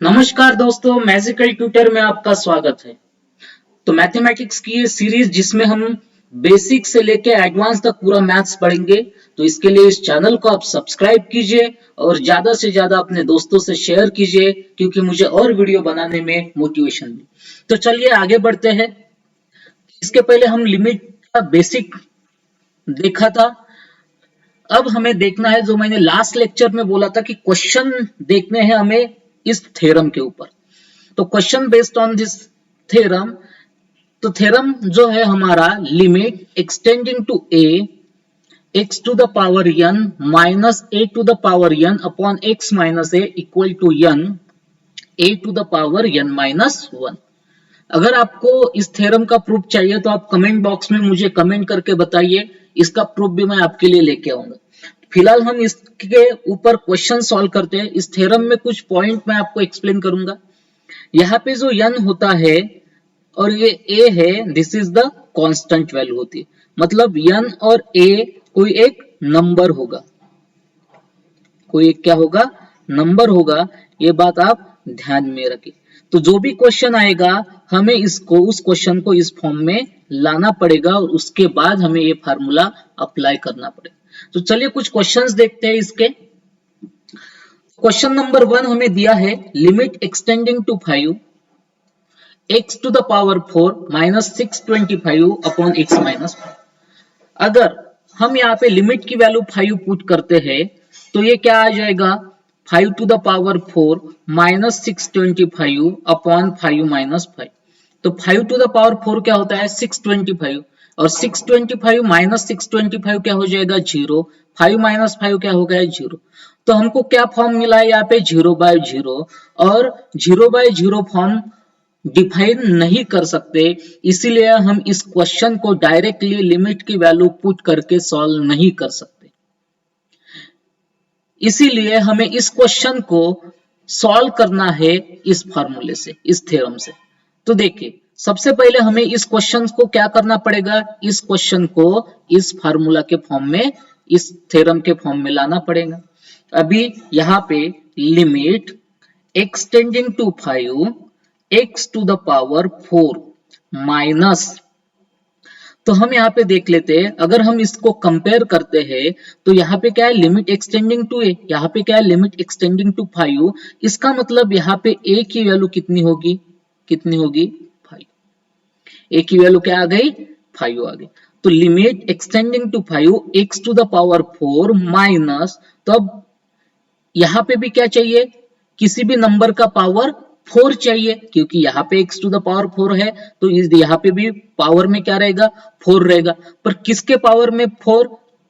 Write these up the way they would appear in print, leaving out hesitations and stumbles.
नमस्कार दोस्तों, magical tutor में आपका स्वागत है। तो मैथमेटिक्स की ये सीरीज जिसमें हम बेसिक से लेके एडवांस तक पूरा मैथ्स पढ़ेंगे, तो इसके लिए इस चैनल को आप सब्सक्राइब कीजिए और ज्यादा से ज्यादा अपने दोस्तों से शेयर कीजिए, क्योंकि मुझे और वीडियो बनाने में मोटिवेशन मिले। तो चलिए आगे बढ़ते हैं। इसके पहले हम लिमिट का बेसिक देखा था। अब हमें देखना है, जो मैंने लास्ट लेक्चर में बोला था कि क्वेश्चन देखने हैं हमें इस थ्योरम के ऊपर। तो question based on this theorem, तो थ्योरम जो है हमारा limit extending to a x to the power n minus a to the power n upon x minus a equal to n a to the power n minus 1। अगर आपको इस theorem का proof चाहिए तो आप कमेंट बॉक्स में मुझे comment करके बताइए, इसका प्रूफ भी मैं आपके लिए लेके आऊंगा। फिलहाल हम इसके ऊपर क्वेश्चन सॉल्व करते हैं। इस थ्योरम में कुछ पॉइंट मैं आपको एक्सप्लेन करूंगा। यहाँ पे जो n होता है और ये a है, this is the constant value होती है। मतलब n और a कोई एक नंबर होगा, कोई एक क्या होगा, नंबर होगा। ये बात आप ध्यान में रखिए। तो जो भी क्वेश्चन आएगा हमें इसको, उस क्वेश्चन को इस फॉर्म में लाना पड़ेगा और उसके बाद हमें ये फार्मूला अप्लाई करना पड़ेगा। तो चलिए कुछ क्वेश्चंस देखते हैं इसके। क्वेश्चन नंबर 1 हमें दिया है, limit extending to 5 x to the power 4 minus 625 upon x minus 5। अगर हम यहाँ पे लिमिट की वैल्यू 5 पुट करते हैं तो ये क्या आ जाएगा, 5 to the power 4 minus 625 upon 5 minus 5। तो 5 टू द पावर 4 क्या होता है, 625, और 625 माइनस 625 क्या हो जाएगा, 0। 5 माइनस 5 क्या हो गया, 0। तो हमको क्या फॉर्म मिला है यहाँ पे, 0/0, और 0/0 फॉर्म डिफाइन नहीं कर सकते, इसीलिए हम इस क्वेश्चन को डायरेक्टली लिमिट की वैल्यू पुट करके सॉल्व नहीं कर सकते। इसीलिए हमें इस क्वेश्चन को सॉल्व करना है इस फार्मूले से, इस थ्योरम से। तो देखिए, सबसे पहले हमें इस क्वेश्चन को क्या करना पड़ेगा, इस क्वेश्चन को इस फार्मूला के फॉर्म में, इस थ्योरम के फॉर्म में लाना पड़ेगा। अभी यहाँ पे limit extending to 5 x to the power 4 minus, तो हम यहाँ पे देख लेते हैं। अगर हम इसको कंपेयर करते हैं तो यहाँ पे क्या है, लिमिट एक्सटेंडिंग टू a, यहाँ पे क्या है, लिमिट एक्सटेंडिंग टू 5। इसका मतलब यहाँ पे a की वैल्यू कितनी होगी, कितनी होगी, 5। a की वैल्यू क्या आ गई, 5 आ गई। तो limit extending to 5 x to the power 4 minus, तो अब यहाँ पे भी क्या चाहिए, किसी भी नंबर का पावर 4 चाहिए, क्योंकि यहाँ पे x टू द पावर 4 है, तो यहाँ पे भी पावर में क्या रहेगा, 4 रहेगा। पर किसके पावर में 4,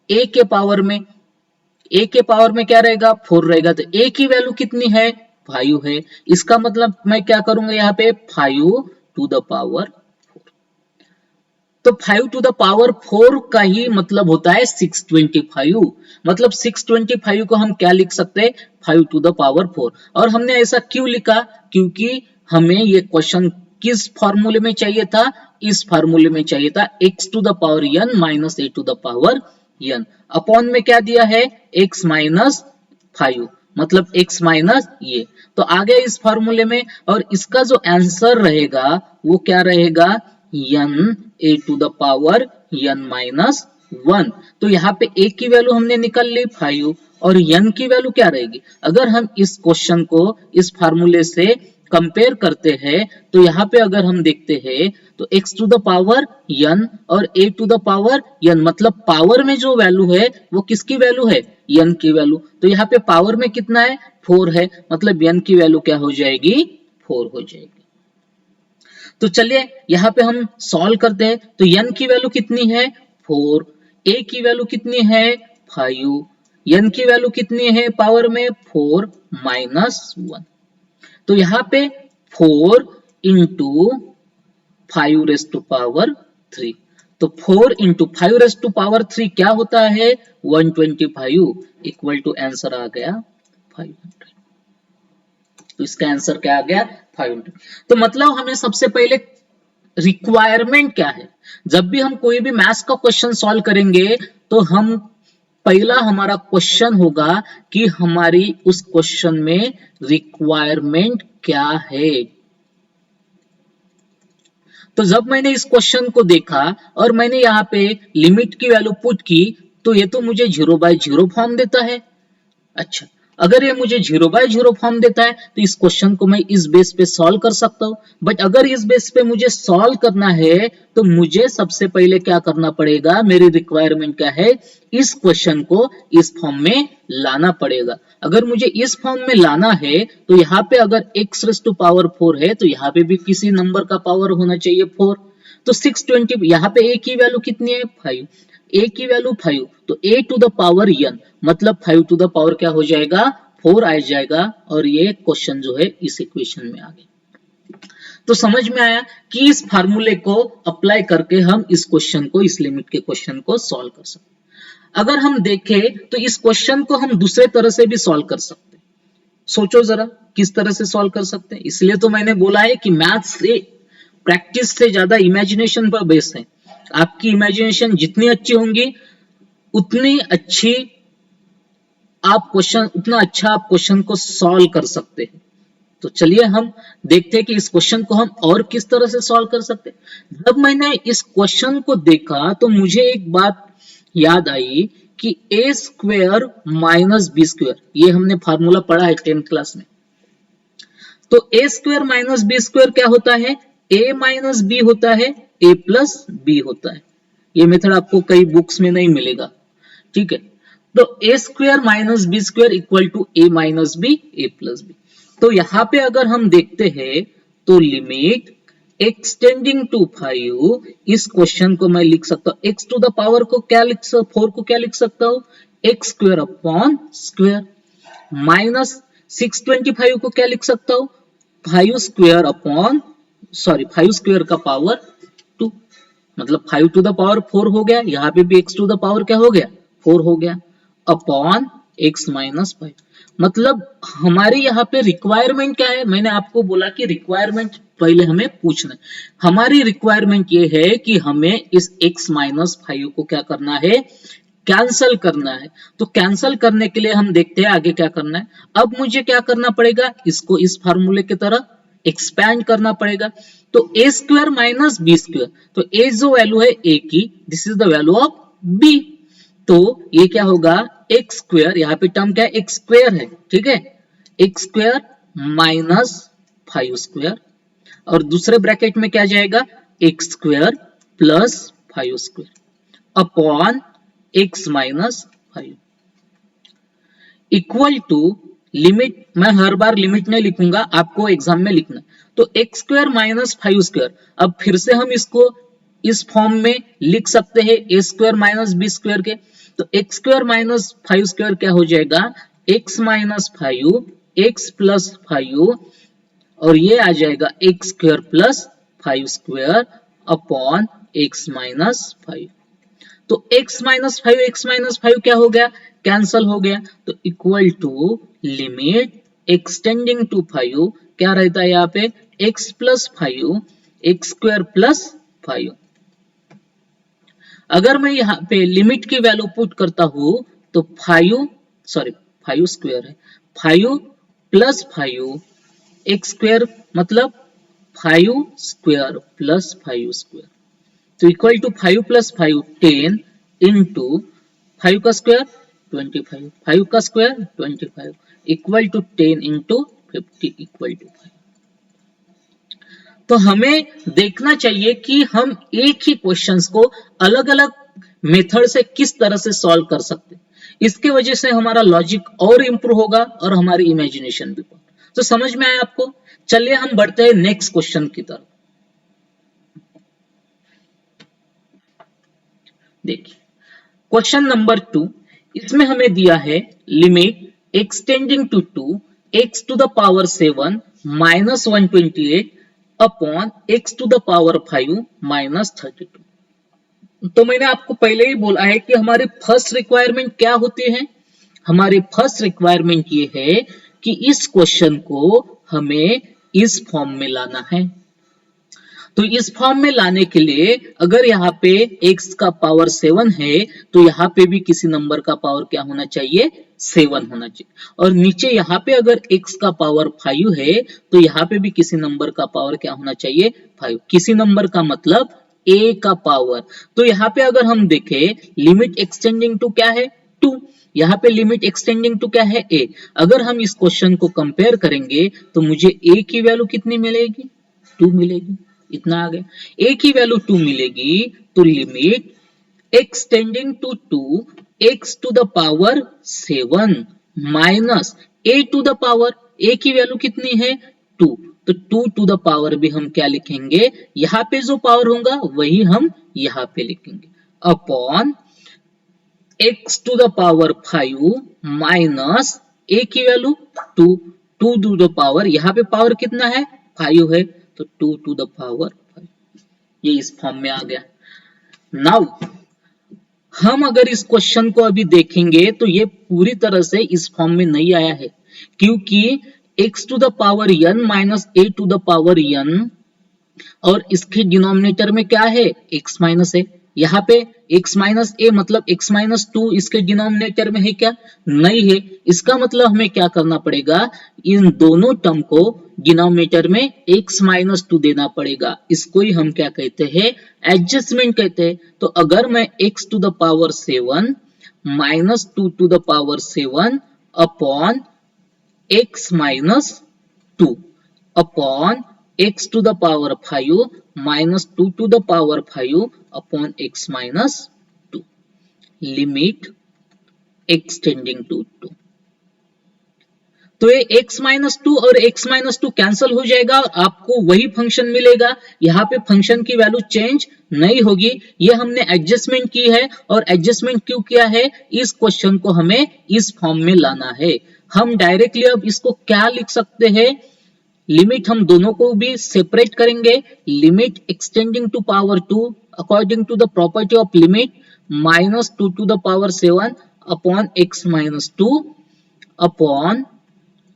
a के पावर में, a के पावर में क्या रहेगा, 4 रहेगा। तो a की वैल्यू कितनी है, 5 है। इसका मतलब मैं क्या करूंगा, यहाँ पे 5 टू द पावर 4। तो 5 टू द पावर 4 का ही मतलब होता है 625। मतलब 625 को हम क्या लिख सकते हैं, 5 टू द पावर 4। और हमने ऐसा क्यों लिखा, क्योंकि हमें ये क्वेश्चन किस फॉर्मूले में चाहिए था, इस फॉर्मूले में चाहिए था, x to the power n minus a to the power n। Upon में क्या दिया है, x माइनस 5, मतलब x माइनस ये। तो आ गया इस फॉर्मूले में, और इसका जो आंसर रहेगा वो क्या रहेगा, n a to the power n minus 1। तो यहाँ पे a की वैल्यू हमने निकाल ली 5, और n की वैल्यू क्या रहेगी। अगर हम इस क्वेश्चन को इस फार्मूले से कंपेयर करते हैं तो यहाँ पे अगर हम देखते हैं तो x to the power n और a to the power n, मतलब पावर में जो वैल्यू है वो किसकी वैल्यू है, n की वैल्यू। तो यहाँ पे पावर में कितना है, 4 है, मतलब n की वैल्यू क्या हो जाएगी, 4 हो जाएगी। तो चलिए यहाँ पे हम सॉल्व करते हैं। तो n की वैल्यू कितनी है, 4, a की वैल्यू कितनी है, 5, n की वैल्यू कितनी है पावर में, 4 माइनस 1। तो यहाँ पे 4 इंटू 5 रेस टू पावर 3, तो 4 इंटू 5 रेस टू पावर 3 क्या होता है, 125, इक्वल टू आंसर आ गया 500। तो इसका आंसर क्या आ गया, 500। तो मतलब हमें सबसे पहले रिक्वायरमेंट क्या है, जब भी हम कोई भी मैथ्स का क्वेश्चन सॉल्व करेंगे तो हम पहला हमारा क्वेश्चन होगा कि हमारी उस क्वेश्चन में रिक्वायरमेंट क्या है। तो जब मैंने इस क्वेश्चन को देखा और मैंने यहाँ पे लिमिट की वैल्यू पुट की, तो ये तो मुझे 0/0 फॉर्म देता है। अच्छा, अगर ये मुझे 0/0 फॉर्म देता है तो इस क्वेश्चन को मैं इस बेस पे सॉल्व कर सकता हूं। बट अगर इस बेस पे मुझे सॉल्व करना है तो मुझे सबसे पहले क्या करना पड़ेगा, मेरी रिक्वायरमेंट क्या है, इस क्वेश्चन को इस फॉर्म में लाना पड़ेगा। अगर मुझे इस फॉर्म में लाना है तो यहाँ पे अगर x⁴ है तो यहाँ पे भी किसी नंबर का पावर होना चाहिए 4। तो 620, यहाँ पे a की वैल्यू कितनी है, 5, a की वैल्यू 5, तो a to the power n मतलब 5 टू द पावर क्या हो जाएगा, 4 आ जाएगा। और ये क्वेश्चन जो है इस इक्वेशन में आ गया। तो समझ में आया कि इस फार्मूले को अप्लाई करके हम इस क्वेश्चन को, इस लिमिट के क्वेश्चन को सॉल्व कर सकते हैं। अगर हम देखें तो इस क्वेश्चन को हम दूसरे तरह से भी सॉल्व कर सकते हैं। सोचो जरा किस तरह से सॉल्व कर सकते हैं। इसलिए तो मैंने बोला है कि मैथ्स से, प्रैक्टिस से ज्यादा इमेजिनेशन पर बेस्ड है। आपकी इमेजिनेशन जितनी अच्छी होंगी उतनी अच्छी उतना अच्छा आप क्वेश्चन को सॉल्व कर सकते हैं। तो चलिए हम देखते हैं कि इस क्वेश्चन को हम और किस तरह से सॉल्व कर सकते हैं। जब मैंने इस क्वेश्चन को देखा तो मुझे एक बात याद आई कि a² - b², ये हमने फार्मूला पढ़ा है 10th क्लास में। तो a² - b² क्या होता है, a - b होता है, a + b होता है। ये मेथड आपको कई बुक्स में नहीं मिलेगा, ठीक है। तो a² - b² equal to a - b, a + b। तो यहां पे अगर हम देखते हैं तो लिमिट एक्सटेंडिंग टू 5, इस क्वेश्चन को मैं लिख सकता हूं, x टू द पावर को क्या लिख सकता, 4 को क्या लिख सकता हूं, x² माइनस 625 को क्या लिख सकता हूं, 5² का पावर 2, मतलब 5 टू द पावर 4 हो गया। यहाँ पे भी x टू द पावर क्या हो गया, 4 हो गया, अपॉन x - 5। मतलब हमारी यहाँ पे रिक्वायरमेंट क्या है, मैंने आपको बोला कि रिक्वायरमेंट पहले हमें पूछना है। हमारी रिक्वायरमेंट ये है कि हमें इस x - 5 को क्या करना है, कैंसल करना है। तो कैंसल करने के लिए हम देखते हैं आगे क्या करना है। अब मुझे क्या करना पड़ेगा, इसको इस फार्मूले की तरह एक्सपैंड करना पड़ेगा। तो a² - b², तो a जो वैल्यू है a की, this is the value of b। तो ये क्या होगा, x², यहाँ पे टर्म क्या है, x² है, ठीक है, x² माइनस 5², और दूसरे ब्रैकेट में क्या जाएगा, x² plus 5² upon x - 5 equal to limit. मैं हर बार लिमिट नहीं लिखूंगा, आपको एग्जाम में लिखना। तो x² माइनस 5², अब फिर से हम इसको इस फॉर्म में लिख सकते हैं a² - b² के। तो x² माइनस 5² क्या हो जाएगा, x - 5, x + 5, और ये आ जाएगा x² + 5² अपॉन x - 5। तो x - 5, x - 5 क्या हो गया, कैंसल हो गया। तो equal to limit extending to 5, क्या रहता है यहाँ पे, x + 5, x² + 5। अगर मैं यहाँ पे लिमिट की वैल्यू पुट करता हूं तो 5 है, 5 + 5 x² मतलब 5² + 5², तो इक्वल टू 5 + 5 10 इंटू 5 का स्क्वायर 25, 5 का square 25 equal to 10 into 50 equal to 5। तो हमें देखना चाहिए कि हम एक ही क्वेश्चंस को अलग अलग मेथड से किस तरह से सॉल्व कर सकते हैं। इसके वजह से हमारा लॉजिक और इंप्रूव होगा और हमारी इमेजिनेशन भी। तो समझ में आया आपको। चलिए हम बढ़ते हैं नेक्स्ट क्वेश्चन की तरफ। देखिए क्वेश्चन नंबर 2, इसमें हमें दिया है limit extending to 2 x to the power 7 minus 128 upon x to the power 5 minus 32। तो मैंने आपको पहले ही बोला है कि हमारी फर्स्ट रिक्वायरमेंट क्या होती है। हमारी फर्स्ट रिक्वायरमेंट ये है कि इस क्वेश्चन को हमें इस फॉर्म में लाना है। तो इस फॉर्म में लाने के लिए अगर यहाँ पे x का पावर 7 है तो यहाँ पे भी किसी नंबर का पावर क्या होना चाहिए, 7 होना चाहिए। और नीचे यहाँ पे अगर x का पावर 5 है तो यहाँ पे भी किसी नंबर का पावर क्या होना चाहिए, 5। किसी नंबर का मतलब a का पावर। तो यहाँ पे अगर हम देखें लिमिट एक्सटेंडिंग टू क्या है, 2। यहाँ पे लिमिट एक्सटेंडिंग टू क्या है, a। अगर हम इस क्वेश्चन को कंपेयर करेंगे तो मुझे a की वैल्यू कितनी मिलेगी, 2 मिलेगी। इतना आ गया। a की वैल्यू 2 मिलेगी तो limit extending to 2 x to the power 7 minus a to the power, a की वैल्यू कितनी है, 2। तो 2 टू द पावर भी हम क्या लिखेंगे, यहाँ पे जो पावर होगा वही हम यहाँ पे लिखेंगे, upon x to the power 5 minus a की वैल्यू 2, 2 टू द पावर, यहाँ पे पावर कितना है, 5 है, तो 2 टू द पावर 5। ये इस फॉर्म में आ गया। नाउ हम अगर इस क्वेश्चन को अभी देखेंगे तो ये पूरी तरह से इस फॉर्म में नहीं आया है, क्योंकि x to the power n minus a to the power n और इसके डिनोमिनेटर में क्या है, x माइनस a। यहाँ पे x माइनस a मतलब x माइनस 2 इसके डिनोमिनेटर में है क्या, नहीं है। इसका मतलब हमें क्या करना पड़ेगा, इन दोनों टर्म को डिनोमिनेटर में x माइनस 2 देना पड़ेगा। इसको ही हम क्या कहते हैं, एडजस्टमेंट कहते हैं। तो अगर मैं x to the power 7 minus 2 to the power 7 upon x minus 2 upon x to the power 5 minus 2 to the power 5 upon x minus 2, limit extending to 2। तो ये x minus 2 और x minus 2 कैंसल हो जाएगा, आपको वही function मिलेगा। यहाँ पे फंक्शन की वैल्यू चेंज नहीं होगी। ये हमने एडजस्टमेंट की है, और एडजस्टमेंट क्यों किया है, इस क्वेश्चन को हमें इस फॉर्म में लाना है। हम डायरेक्टली अब इसको क्या लिख सकते हैं, लिमिट हम दोनों को भी सेपरेट करेंगे। Limit extending to power 2 according to the property of limit minus 2 to the power 7 upon x minus 2 upon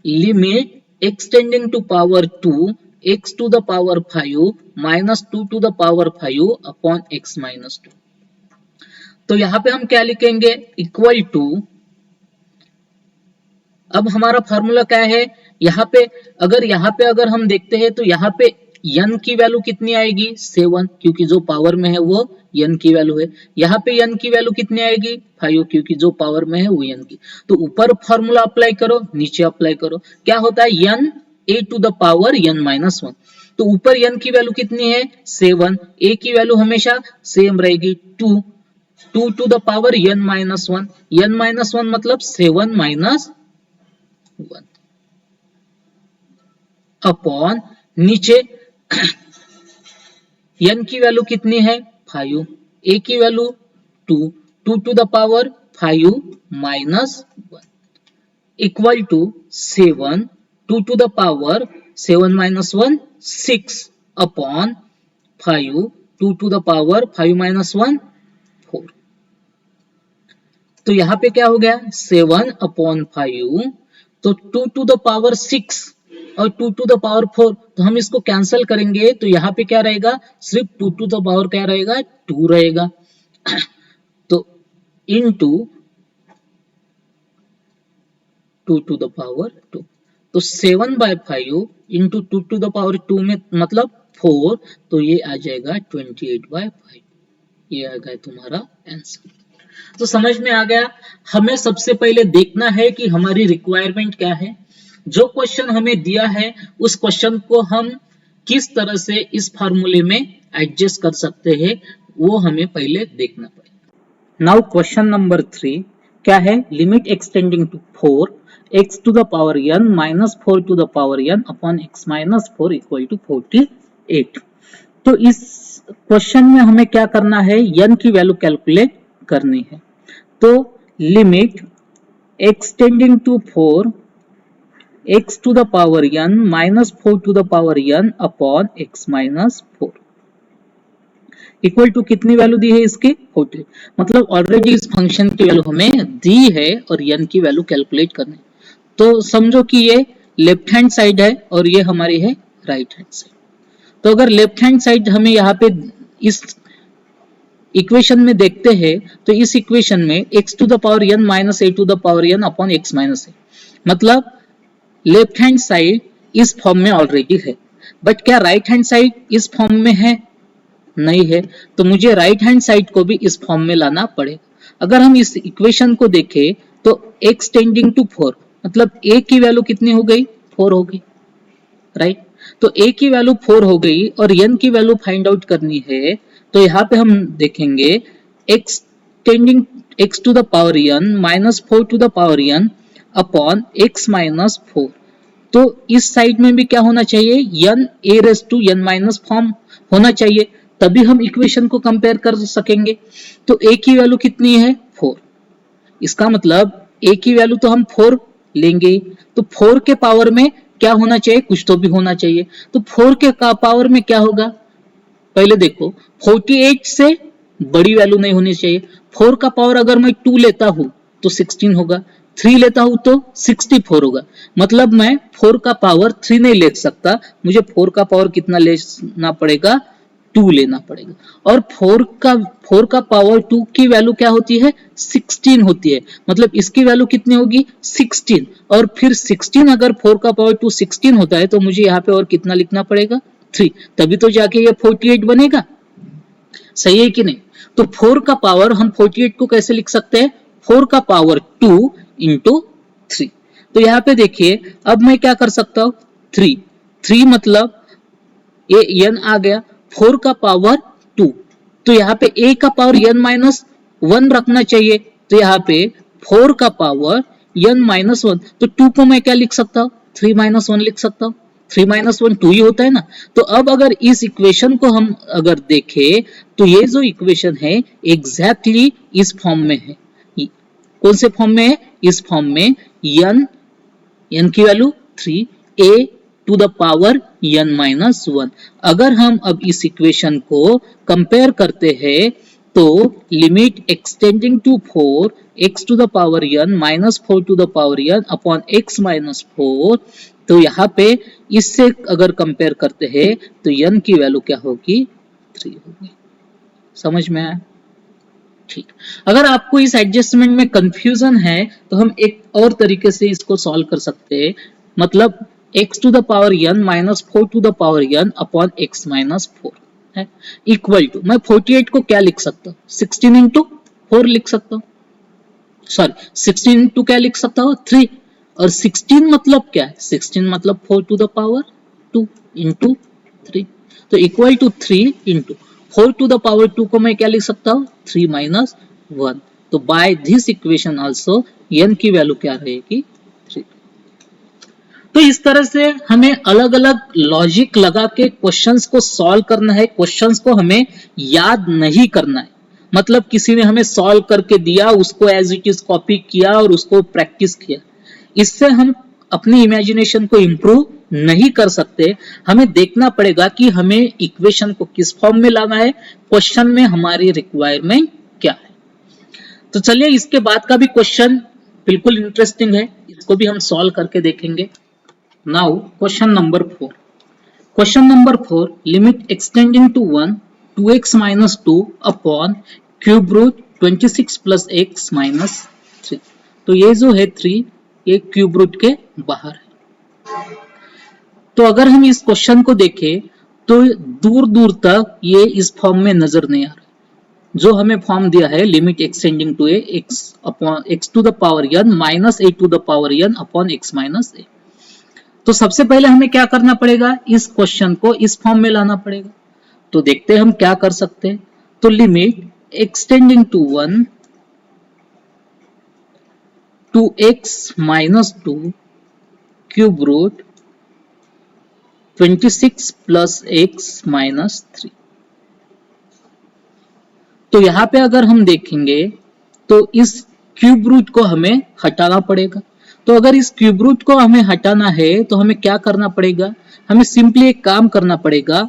limit extending to power 2 x to the power 5 minus 2 to the power 5 upon x minus 2। तो यहाँ पे हम क्या लिखेंगे, equal to, अब हमारा formula क्या है, यहाँ पे अगर हम देखते हैं तो यहाँ पे n की वैल्यू कितनी आएगी, 7, क्योंकि जो पावर में है वो n की वैल्यू है। यहाँ पे n की वैल्यू कितनी आएगी, 5, क्योंकि जो पावर में है वो n की। तो ऊपर फॉर्मूला अप्लाई करो, नीचे अप्लाई करो, क्या होता है, n a to the power n minus 1। तो ऊपर n की वैल्यू कितनी है, 7, a की वैल्यू हमेशा सेम रहेगी, 2, 2 to the power n minus 1, n minus 1 मतलब 7 माइनस 1 अपॉन नीचे n की वैल्यू कितनी है, 5, a की value 2, 2 to the power 5 minus 1 equal to 7, 2 to the power 7 minus 1 6 upon 5, 2 to the power 5 minus 1 4। तो यहाँ पे क्या हो गया, 7 अपॉन 5, तो 2 टू द पावर 6 और 2 टू द पावर 4, तो हम इसको कैंसिल करेंगे तो यहाँ पे क्या रहेगा, सिर्फ 2 टू द पावर क्या रहेगा, 2 रहेगा। तो इनटू 2 टू द पावर 2, तो 7/5 इंटू 2 टू द पावर 2 में मतलब 4, तो ये आ जाएगा 28/5। ये आ गया तुम्हारा आंसर। तो समझ में आ गया। हमें सबसे पहले देखना है कि हमारी रिक्वायरमेंट क्या है, जो क्वेश्चन हमें दिया है उस क्वेश्चन को हम किस तरह से इस फार्मूले में एडजस्ट कर सकते हैं, वो हमें पहले देखना पड़ेगा। नाउ क्वेश्चन नंबर 3 क्या है, limit extending to 4 x to the power n minus 4 to the power n upon x minus 4 equal to 48। तो इस क्वेश्चन में हमें क्या करना है, n की वैल्यू कैलकुलेट करनी है। तो limit extending to 4 x to the power n minus 4 to the power n upon x minus 4 equal to कितनी वैल्यू दी है इसकी, 40। मतलब ऑलरेडी इस फंक्शन की वैल्यू हमें दी है और n की वैल्यू कैलकुलेट करनी। तो समझो कि ये लेफ्ट हैंड साइड है और ये हमारी है राइट हैंड साइड। तो अगर लेफ्ट हैंड साइड हमें यहाँ पे इस इक्वेशन में देखते हैं तो इस इक्वेशन में x to the power n minus a to the power n upon x minus a, मतलब लेफ्ट हैंड साइड इस फॉर्म में ऑलरेडी है, बट क्या राइट हैंड साइड इस फॉर्म में है? नहीं है, तो मुझे राइट हैंड साइड को भी इस फॉर्म में लाना पड़ेगा। अगर हम इस इक्वेशन को देखें तो x टेंडिंग टू 4, मतलब a की वैल्यू कितनी हो गई? 4 हो गई, राइट। तो a की वैल्यू 4 हो गई और n की वैल्यू फाइंड आउट करनी है, तो यहाँ पे हम देखेंगे x tending x to the power n minus 4 to the power n upon x minus 4। तो इस साइड में भी क्या होना चाहिए? n a raise to n minus form होना चाहिए, तभी हम इक्वेशन को कंपेयर कर सकेंगे। तो a की वैल्यू कितनी है? 4। इसका मतलब a की वैल्यू तो हम 4 लेंगे, तो 4 के पावर में क्या होना चाहिए? कुछ तो भी होना चाहिए। तो 4 के पावर में क्या होगा? पहले देखो, 48 से बड़ी वैल्यू नहीं होनी चाहिए। 4 का पावर अगर मैं 2 लेता हूं तो 16 होगा, 3 लेता हूं तो 64 होगा, मतलब मैं 4 का पावर 3 नहीं ले सकता, मुझे 4 का पावर कितना लेना पड़ेगा? 2 लेना पड़ेगा। और 4 का पावर 2 की वैल्यू क्या होती है? 16 होती है, मतलब इसकी वैल्यू कितनी होगी? 16। और फिर 16 अगर 4 का पावर 2 16 होता है तो मुझे यहाँ पे और कितना लिखना पड़ेगा? 3, तभी तो जाके ये 48 बनेगा। सही है कि नहीं? तो 4 का पावर हम 48 को कैसे लिख सकते हैं? 4 का पावर 2 इंटू 3। तो यहाँ पे देखिए, अब मैं क्या कर सकता हूं? 3 मतलब ये n आ गया, 4 का पावर 2, तो यहाँ पे a का पावर n माइनस 1 रखना चाहिए, तो यहाँ पे 4 का पावर n माइनस 1, तो 2 को मैं क्या लिख सकता हूँ? 3 माइनस 1 लिख सकता हूँ। 3 माइनस 1 2 ही होता है ना। तो अब अगर इस इक्वेशन को हम अगर देखें तो ये जो इक्वेशन है एग्जैक्टली इस फॉर्म में है। कौन से फॉर्म में है? इस फॉर्म में n की value 3, a to the power n minus 1। अगर हम अब इस इक्वेशन को कंपेयर करते हैं तो limit extending to 4 x to the power n minus 4 to the power n upon x minus 4, तो यहाँ पे इससे अगर कंपेयर करते हैं तो n की वैल्यू क्या होगी? 3 होगी। समझ में आया? ठीक। अगर आपको इस एडजस्टमेंट में कंफ्यूजन है तो हम एक और तरीके से इसको सॉल्व कर सकते हैं, मतलब x to the power n minus 4 to the power n upon x minus 4 है इक्वल टू, मैं 48 को क्या लिख सकता हूँ? 16 इंटू 4 लिख सकता हूँ, सॉरी 16 इंटू क्या लिख सकता हूँ? 3। और 16 मतलब क्या है? 16 मतलब 4 टू द पावर 2 इंटू 3, तो equal to 3 into 4 to the power 2 को मैं क्या लिख सकता हूँ? 3 माइनस 1। तो by this equation also n की वैल्यू क्या रहेगी? 3। तो इस तरह से हमें अलग अलग लॉजिक लगा के क्वेश्चंस को सॉल्व करना है। क्वेश्चंस को हमें याद नहीं करना है, मतलब किसी ने हमें सॉल्व करके दिया, उसको एज इट इज कॉपी किया और उसको प्रैक्टिस किया, इससे हम अपनी इमेजिनेशन को इंप्रूव नहीं कर सकते। हमें देखना पड़ेगा कि हमें इक्वेशन को किस फॉर्म में लाना है, क्वेश्चन में हमारी रिक्वायरमेंट क्या है। तो चलिए इसके बाद का भी क्वेश्चन बिल्कुल इंटरेस्टिंग है, इसको भी हम सॉल्व करके देखेंगे। Now question number 4। Question number 4, limit extending to 1 2x minus 2 upon cube root 26 plus x minus 3। तो ये जो है 3, ये क्यूब रूट के बाहर है। तो अगर हम इस क्वेश्चन को देखें तो दूर दूर तक ये इस फॉर्म में नजर नहीं आ रहा। जो हमें फॉर्म दिया है limit extending to x upon x to the power n minus a to the power n upon x minus a। तो सबसे पहले हमें क्या करना पड़ेगा? इस क्वेश्चन को इस फॉर्म में लाना पड़ेगा। तो देखते हैं हम क्या कर सकते हैं। तो limit extending to 1 two x minus 2 cube root 26 plus x minus 3। तो यहां पे अगर हम देखेंगे तो इस क्यूब रूट को हमें हटाना पड़ेगा। तो अगर इस क्यूब रूट को हमें हटाना है तो हमें क्या करना पड़ेगा? हमें सिंपली एक काम करना पड़ेगा,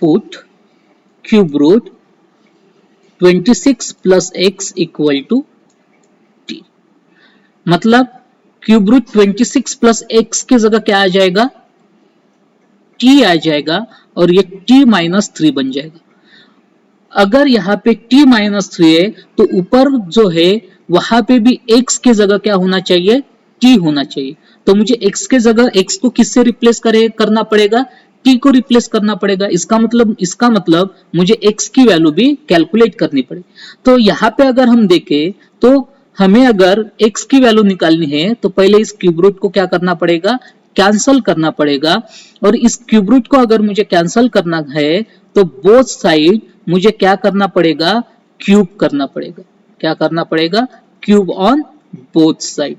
put cube root 26 plus x equal to t। मतलब क्यूब रूट 26 प्लस x की जगह क्या आ जाएगा? t आ जाएगा। और ये t-3 बन जाएगा। अगर यहाँ पे t-3 है तो ऊपर जो है वहां पे भी x की जगह क्या होना चाहिए, t होना चाहिए। तो मुझे x के जगह x को किससे रिप्लेस करना पड़ेगा, t को रिप्लेस करना पड़ेगा। इसका मतलब मुझे x की वैल्यू भी कैलकुलेट करनी पड़ेगी। तो यहाँ पे अगर हम देखें तो हमें अगर x की वैल्यू निकालनी है तो पहले इस क्यूब रूट को क्या करना पड़ेगा, कैंसल करना पड़ेगा। और इस क्यूब रूट को अगर मुझे कैंसल करना है तो बोथ साइड मुझे क्या करना पड़ेगा, क्यूब करना पड़ेगा। क्या करना पड़ेगा, क्यूब ऑन बोथ साइड।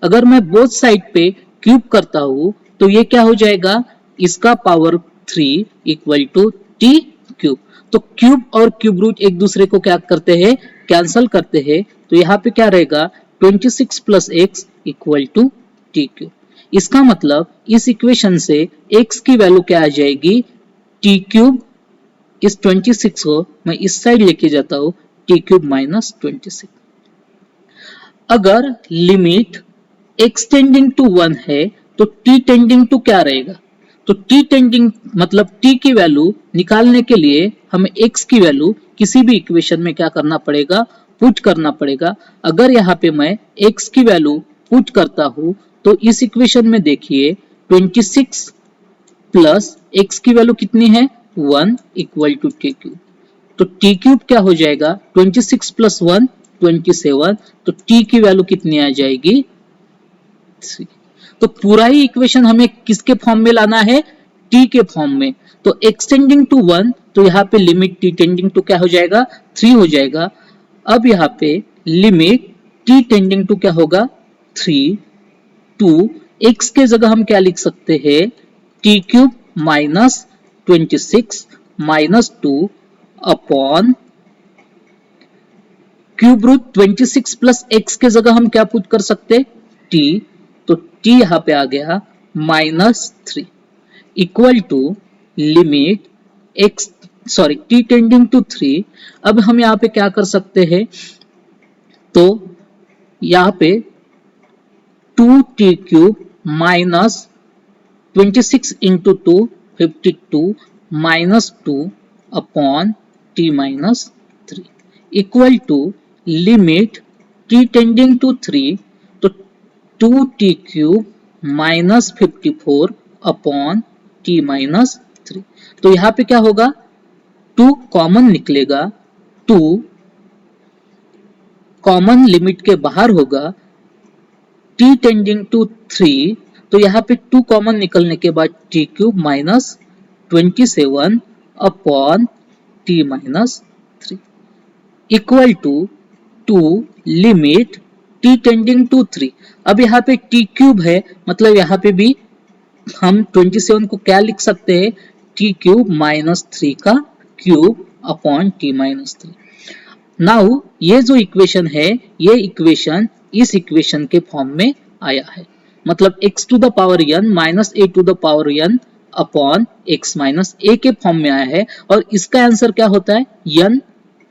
अगर मैं बोथ साइड पे क्यूब करता हूं तो ये क्या हो जाएगा, इसका power 3 equal to t cube. तो क्यूब और क्यूब रूट एक दूसरे को क्या करते हैं, कैंसल करते हैं। तो यहाँ पे क्या रहेगा, 26 plus x equal to t cube. इसका मतलब इस इक्वेशन से x की वैल्यू क्या आ जाएगी, टी क्यूब। इस 26 को मैं इस साइड लेके जाता हूं, टी क्यूब माइनस 26। अगर लिमिट x टेंडिंग टू 1 है तो t टेंडिंग टू क्या रहेगा, तो t टेंडिंग मतलब t की वैल्यू निकालने के लिए हमें x की वैल्यू किसी भी इक्वेशन में क्या करना पड़ेगा, पुट करना पड़ेगा। अगर यहाँ पे मैं x की वैल्यू पुट करता हूं तो इस इक्वेशन में देखिए 26 प्लस x की वैल्यू कितनी है, 1 इक्वल टू टी क्यूब। तो टी क्यूब क्या हो जाएगा, 26 प्लस 1 27। तो t की वैल्यू कितनी आ जाएगी, 3। तो पूरा ही इक्वेशन हमें किसके फॉर्म में लाना है, t के फॉर्म में। तो x टेंडिंग टू 1, तो यहाँ पे लिमिट t टेंडिंग टू क्या हो जाएगा, 3 हो जाएगा। अब यहाँ पे लिमिट t टेंडिंग टू क्या होगा, 3 टू x के जगह हम क्या लिख सकते हैं, t cube minus 26 minus 2 upon cube root 26 plus x के जगह हम क्या पुट कर सकते हैं, t। तो t यहां पे आ गया -3 equal to limit t tending to 3। अब हम यहां पे क्या कर सकते हैं, तो यहां पे 2t cube minus 26 into 2 52 minus 2 upon t minus 3 equal to limit t tending to 3, तो 2t cube minus 54 upon t minus 3। तो यहां पे क्या होगा, 2 कॉमन निकलेगा, 2 कॉमन लिमिट के बाहर होगा, t टेंडिंग टू 3। तो यहाँ पे 2 कॉमन निकलने के बाद t cube minus 27 upon t minus 3 equal to 2 limit t tending to 3। अब यहाँ पे t क्यूब है, मतलब यहाँ पे भी हम 27 को क्या लिख सकते हैं, t क्यूब माइनस 3 का cube upon t minus 3। Now ये जो इक्वेशन है, ये इक्वेशन इस इक्वेशन के फॉर्म में आया है, मतलब x to the power n minus a to the power n upon x minus a के फॉर्म में आया है। और इसका आंसर क्या होता है, n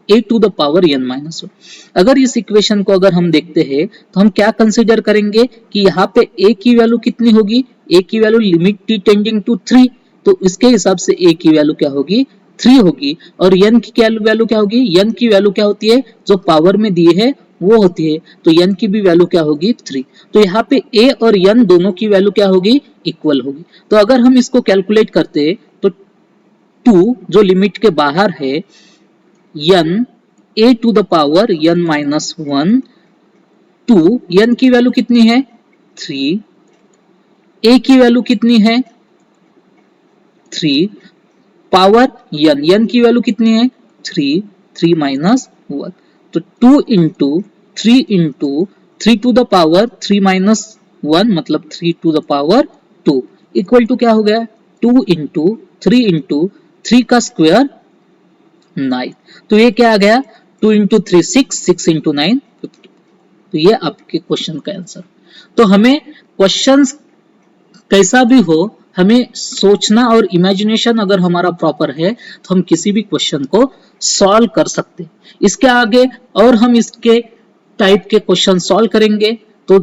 a to the power n minus 1। अगर इस इक्वेशन को अगर हम देखते हैं तो हम क्या कंसीडर करेंगे कि यहाँ पे a की वैल्यू कितनी होगी, a की value limit t tending to 3, तो इसके हिसाब से a की वैल्यू क्या होगी, 3 होगी। और n की वैल्यू क्या होगी, n की वैल्यू क्या होती है, जो पावर में दी है वो होती है, तो n की भी वैल्यू क्या होगी, 3। तो यहाँ पे a और n दोनों की वैल्यू क्या होगी, इक्वल होगी। तो अगर हम इसको कैलकुलेट करते तो 2 जो लिमिट के बाहर है, n a to the power n minus 1, 2 n की वैल्यू कितनी है, 3, a की वैल्यू कितनी है, 3 पावर n की वैल्यू कितनी है, 3 माइनस 1। तो 2 into 3 to the power 3 minus 1 मतलब 3 to the power 2 equal to क्या हो गया, 2 इंटू 3 का स्क्वायर 9। तो ये क्या आ गया, 2 इंटू 3 6 इंटू 9 50। तो ये आपके क्वेश्चन का आंसर। तो हमें क्वेश्चन कैसा भी हो, हमें सोचना और इमेजिनेशन अगर हमारा प्रॉपर है तो हम किसी भी क्वेश्चन को सॉल्व कर सकते हैं। इसके आगे और हम इसके टाइप के क्वेश्चन सॉल्व करेंगे, तो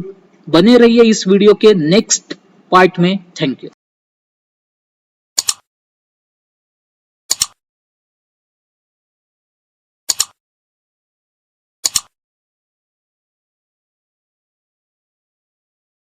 बने रहिए इस वीडियो के नेक्स्ट पार्ट में। Thank you.